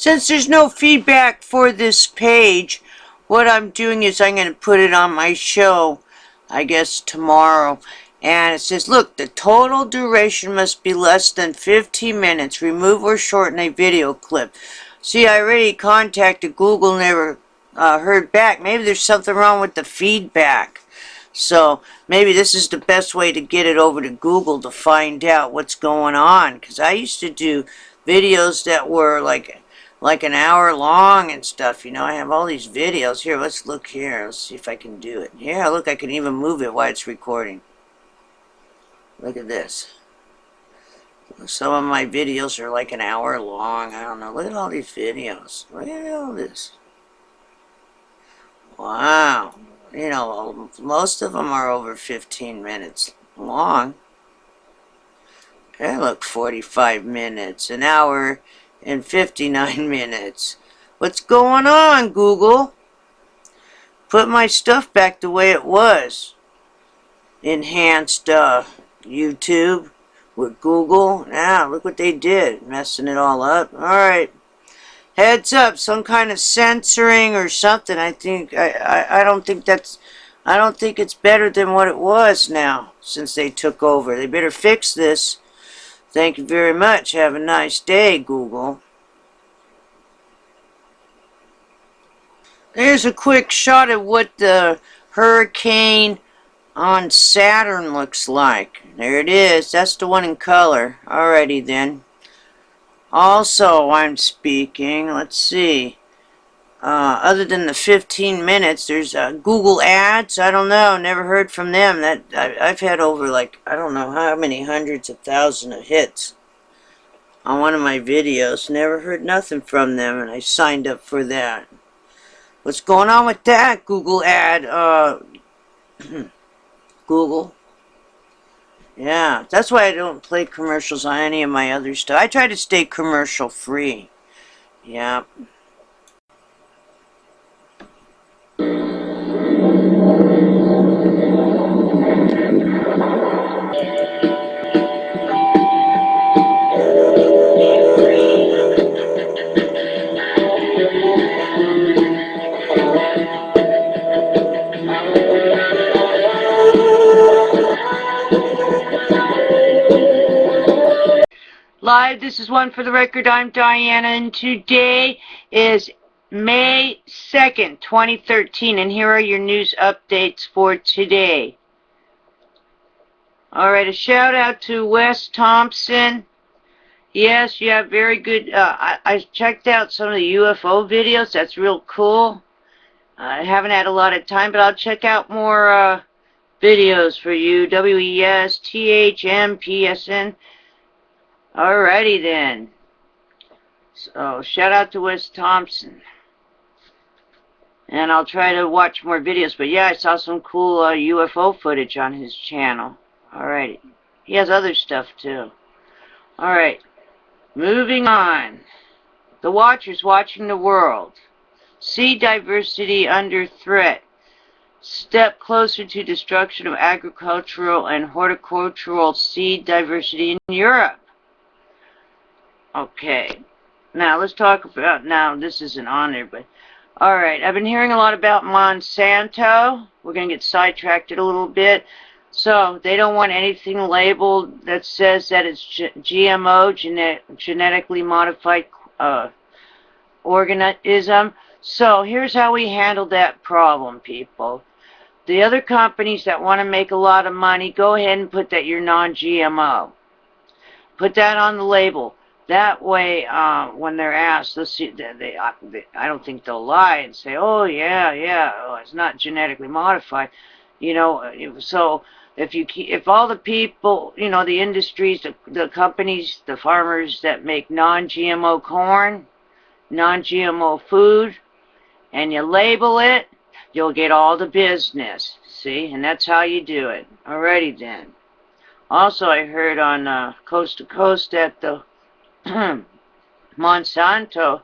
Since there's no feedback for this page, what I'm doing is I'm going to put it on my show, I guess tomorrow. And it says, look, the total duration must be less than 15 minutes. Remove or shorten a video clip. See, I already contacted Google, never heard back. Maybe there's something wrong with the feedback. So maybe this is the best way to get it over to Google to find out what's going on. Because I used to do videos that were like an hour long and stuff. You know, I have all these videos. Here, let's look here. Let's see if I can do it. Yeah, look, I can even move it while it's recording. Look at this. Some of my videos are like an hour long. I don't know. Look at all these videos. Look at all this. Wow. You know, most of them are over 15 minutes long. They look 45 minutes, an hour and 59 minutes. What's going on, Google? Put my stuff back the way it was. Enhanced YouTube with Google. Now, look what they did. Messing it all up. Alright. Heads up, some kind of censoring or something. I don't think it's better than what it was now since they took over. They better fix this. Thank you very much. Have a nice day, Google. There's a quick shot of what the hurricane on Saturn looks like. There it is. That's the one in color. Alrighty then. Also, I'm speaking, let's see, other than the 15 minutes, there's Google Ads. I don't know, never heard from them. I've had over, like, I don't know how many hundreds of thousands of hits on one of my videos. Never heard nothing from them, and I signed up for that. What's going on with that, Google Ad? Google? Yeah, that's why I don't play commercials on any of my other stuff. I try to stay commercial free. Yeah. Live, this is One for the Record. I'm Diana, and today is May 2nd, 2013, and here are your news updates for today. Alright, a shout out to Wes Thompson. Yes, you have very good, I checked out some of the UFO videos. That's real cool. I haven't had a lot of time, but I'll check out more videos for you. WES, THM, PSN. Alrighty then. So, shout out to Wes Thompson. And I'll try to watch more videos. But yeah, I saw some cool UFO footage on his channel. Alrighty. He has other stuff too. Alright. Moving on. The Watchers watching the world. Sea diversity under threat. Step closer to destruction of agricultural and horticultural seed diversity in Europe. Okay, now let's talk about, now this isn't on there, but, alright, I've been hearing a lot about Monsanto. We're going to get sidetracked a little bit. So, they don't want anything labeled that says that it's GMO, genetically modified organism. So, here's how we handle that problem, people. The other companies that want to make a lot of money, go ahead and put that you're non-GMO. Put that on the label. That way, when they're asked, let's see, I don't think they'll lie and say, oh, yeah, oh, it's not genetically modified. You know, so if all the people, you know, the industries, the companies, the farmers that make non-GMO corn, non-GMO food, and you label it, you'll get all the business. See? And that's how you do it. Alrighty then. Also, I heard on Coast to Coast that the Monsanto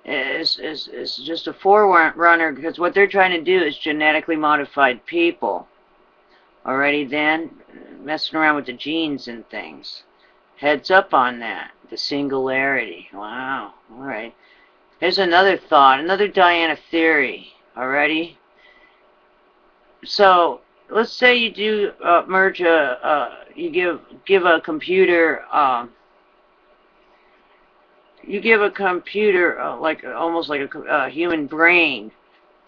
is just a forerunner, because what they're trying to do is genetically modified people. Alrighty then, messing around with the genes and things. Heads up on that. The singularity. Wow. Alright. Here's another thought, another Diana theory. Alrighty? So, let's say you do merge you give a computer, like almost like a human brain.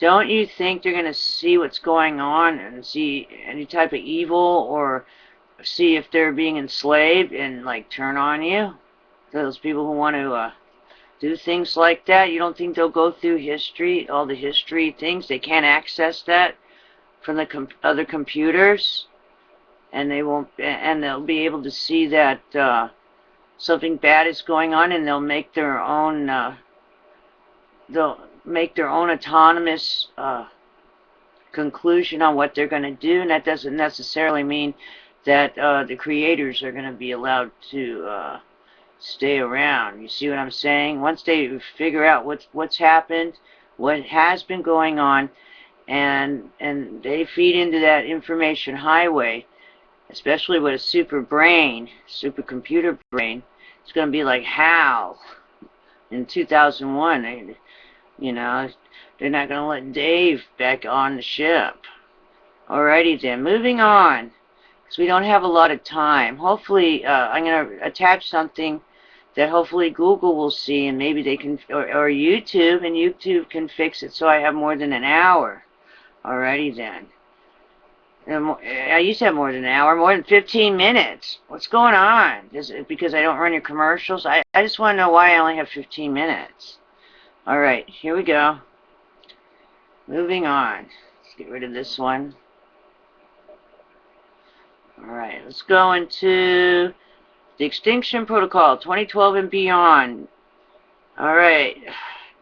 Don't you think they're going to see what's going on and see any type of evil, or see if they're being enslaved and like turn on you? Those people who want to do things like that, you don't think they'll go through history, all the history things? They can't access that from the other computers, and they'll be able to see that something bad is going on, and they'll make their own autonomous conclusion on what they're going to do. And that doesn't necessarily mean that the creators are going to be allowed to stay around. You see what I'm saying? Once they figure out what's happened, what has been going on, and they feed into that information highway, especially with a supercomputer brain, it's going to be like HAL in 2001. You know, they're not going to let Dave back on the ship. Alrighty then, moving on, because we don't have a lot of time. Hopefully, I'm going to attach something that hopefully Google will see, and maybe they can, or YouTube, and YouTube can fix it so I have more than an hour. Alrighty then. I used to have more than an hour, more than 15 minutes. What's going on? Is it because I don't run your commercials? I just want to know why I only have 15 minutes. Alright, here we go. Moving on. Let's get rid of this one. Alright, let's go into the Extinction Protocol 2012 and beyond. Alright.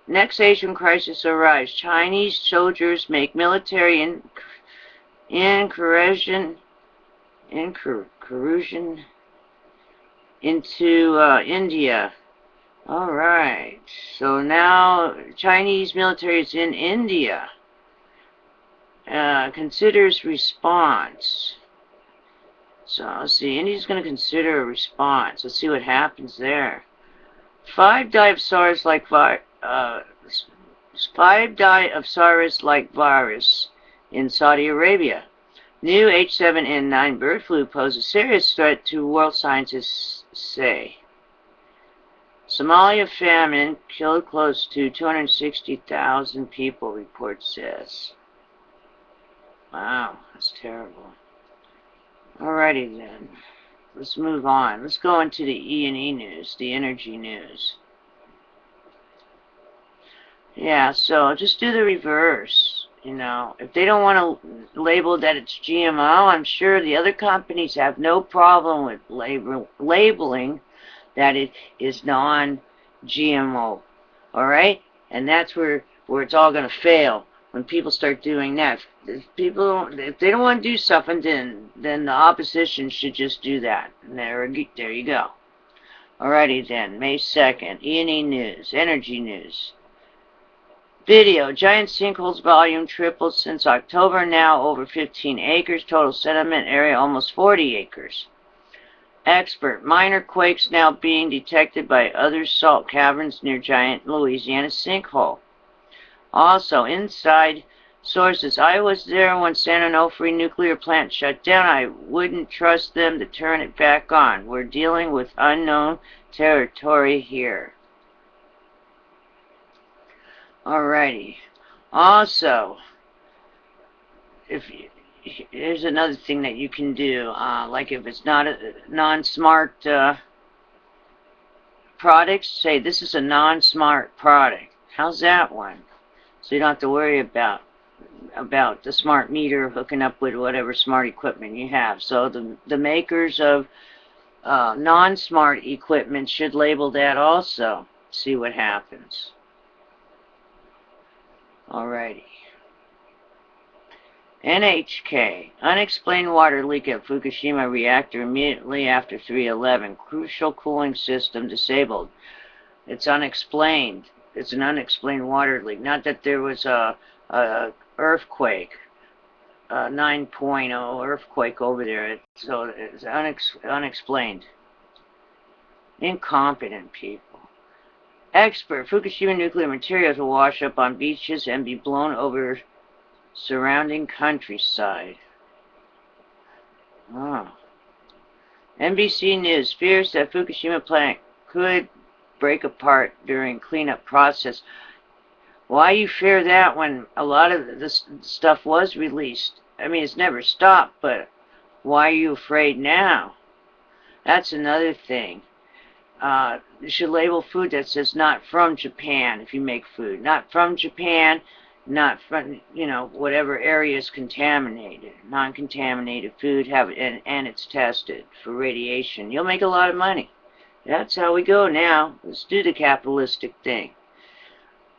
Next Asian crisis arrives. Chinese soldiers make military incursion into India. Alright, so now Chinese military is in India. Considers response. So let's see, India's going to consider a response. Let's see what happens there. 5 die of SARS-like virus in Saudi Arabia. New H7N9 bird flu poses a serious threat to world scientists say. Somalia famine killed close to 260,000 people, report says. Wow, that's terrible. Alrighty then. Let's move on. Let's go into the E&E news, the energy news. Yeah, so just do the reverse. You know, if they don't want to label that it's GMO, I'm sure the other companies have no problem with labeling that it is non-GMO. Alright? And that's where it's all going to fail, when people start doing that. If they don't want to do something, then the opposition should just do that. And there you go. Alrighty then, May 2nd, E&E News, Energy News. Video, giant sinkholes volume tripled since October, now over 15 acres, total sediment area almost 40 acres. Expert, minor quakes now being detected by other salt caverns near giant Louisiana sinkhole. Also, inside sources, I was there when San Onofre nuclear plant shut down. I wouldn't trust them to turn it back on. We're dealing with unknown territory here. Alrighty. Also, here's another thing that you can do. Like if it's not a non-smart product, say this is a non-smart product. How's that one? So you don't have to worry about the smart meter hooking up with whatever smart equipment you have. So the makers of non-smart equipment should label that also. See what happens. Alrighty. NHK. Unexplained water leak at Fukushima reactor immediately after 3/11. Crucial cooling system disabled. It's unexplained. It's an unexplained water leak. Not that there was a earthquake, a 9.0 earthquake over there. So it's unexplained. Incompetent people. Expert, Fukushima nuclear materials will wash up on beaches and be blown over surrounding countryside. Oh. NBC News fears that Fukushima plant could break apart during cleanup process. Why you fear that when a lot of this stuff was released? I mean, it's never stopped, but why are you afraid now? That's another thing. You should label food that says not from Japan if you make food. Not from Japan, not from, whatever area is contaminated. Non-contaminated food, and it's tested for radiation. You'll make a lot of money. That's how we go now. Let's do the capitalistic thing.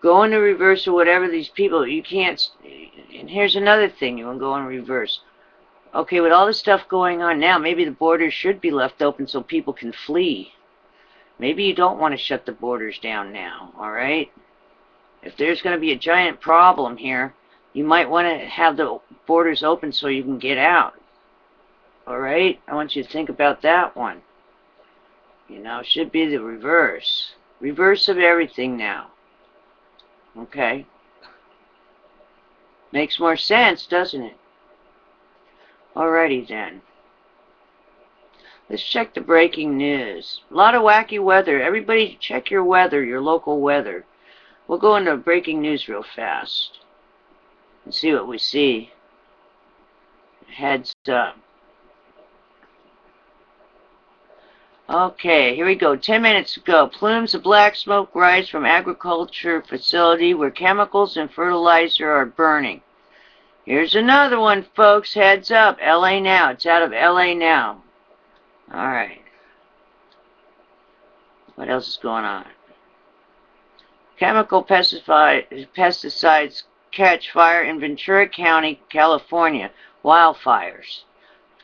Go into reverse of whatever these people, you can't, and here's another thing, you want to go in reverse. Okay, with all this stuff going on now, maybe the borders should be left open so people can flee. Maybe you don't want to shut the borders down now, alright? If there's going to be a giant problem here, you might want to have the borders open so you can get out. Alright? I want you to think about that one. It should be the reverse. Reverse of everything now. Okay? Makes more sense, doesn't it? Alrighty then. Let's check the breaking news. A lot of wacky weather. Everybody check your weather, your local weather. We'll go into breaking news real fast and see what we see. Heads up. Okay, here we go. 10 minutes ago, plumes of black smoke rise from agriculture facility where chemicals and fertilizer are burning. Here's another one, folks. Heads up. LA Now. It's out of LA Now. Alright. What else is going on? Chemical pesticides catch fire in Ventura County, California. Wildfires.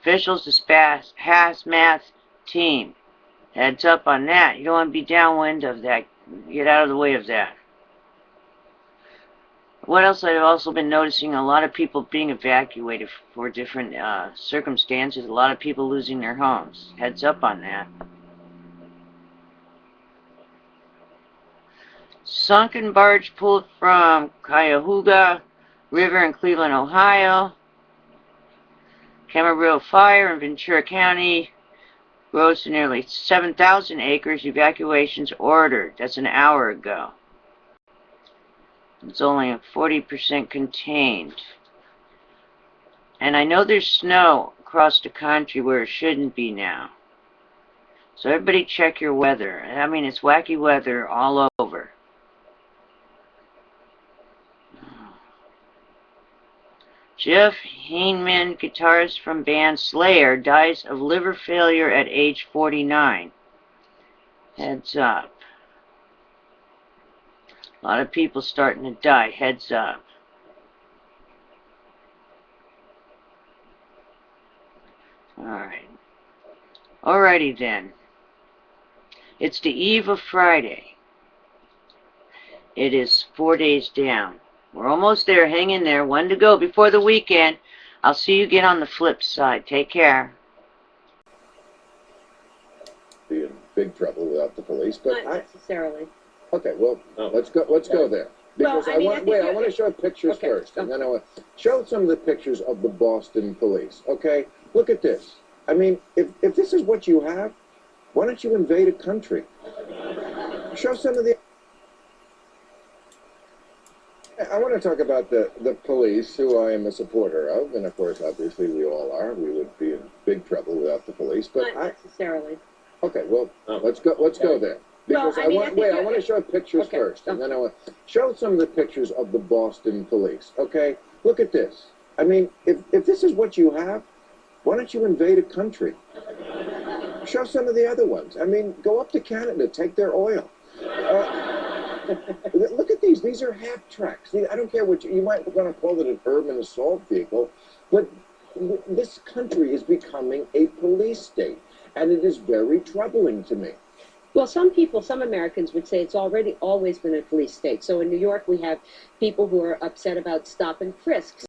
Officials dispatch hazmat team. Heads up on that. You don't want to be downwind of that. Get out of the way of that. What else I've also been noticing, a lot of people being evacuated for different circumstances. A lot of people losing their homes. Heads up on that. Sunken barge pulled from Cuyahoga River in Cleveland, Ohio. Camarillo fire in Ventura County. Grows to nearly 7,000 acres. Evacuations ordered. That's an hour ago. It's only 40% contained. And I know there's snow across the country where it shouldn't be now. So everybody check your weather. I mean, it's wacky weather all over. Jeff Heineman, guitarist from band Slayer, dies of liver failure at age 49. Heads up. A lot of people starting to die. Heads up. Alright. Alrighty then. It's the eve of Friday. It is 4 days down. We're almost there. Hang in there. One to go before the weekend. I'll see you again on the flip side. Take care. Be in big trouble without the police, but not necessarily. Okay, well, let's go there. Because Well, I mean, I want to show pictures first, and then I want show some of the pictures of the Boston police. Okay, look at this. I mean, if this is what you have, why don't you invade a country? Show some of the. I want to talk about the police, who I am a supporter of, and of course, obviously, we all are. We would be in big trouble without the police, but not necessarily. Okay, well, let's go there. Because Well, I mean, I want to show pictures first, and then I want show some of the pictures of the Boston police. Okay, look at this. I mean, if this is what you have, why don't you invade a country? Show some of the other ones. I mean, go up to Canada, take their oil. Look at these. These are half tracks. I don't care what you might want to call it, an urban assault vehicle, but this country is becoming a police state, and it is very troubling to me. Well, some Americans would say it's always been a police state. So in New York, we have people who are upset about stop and frisks.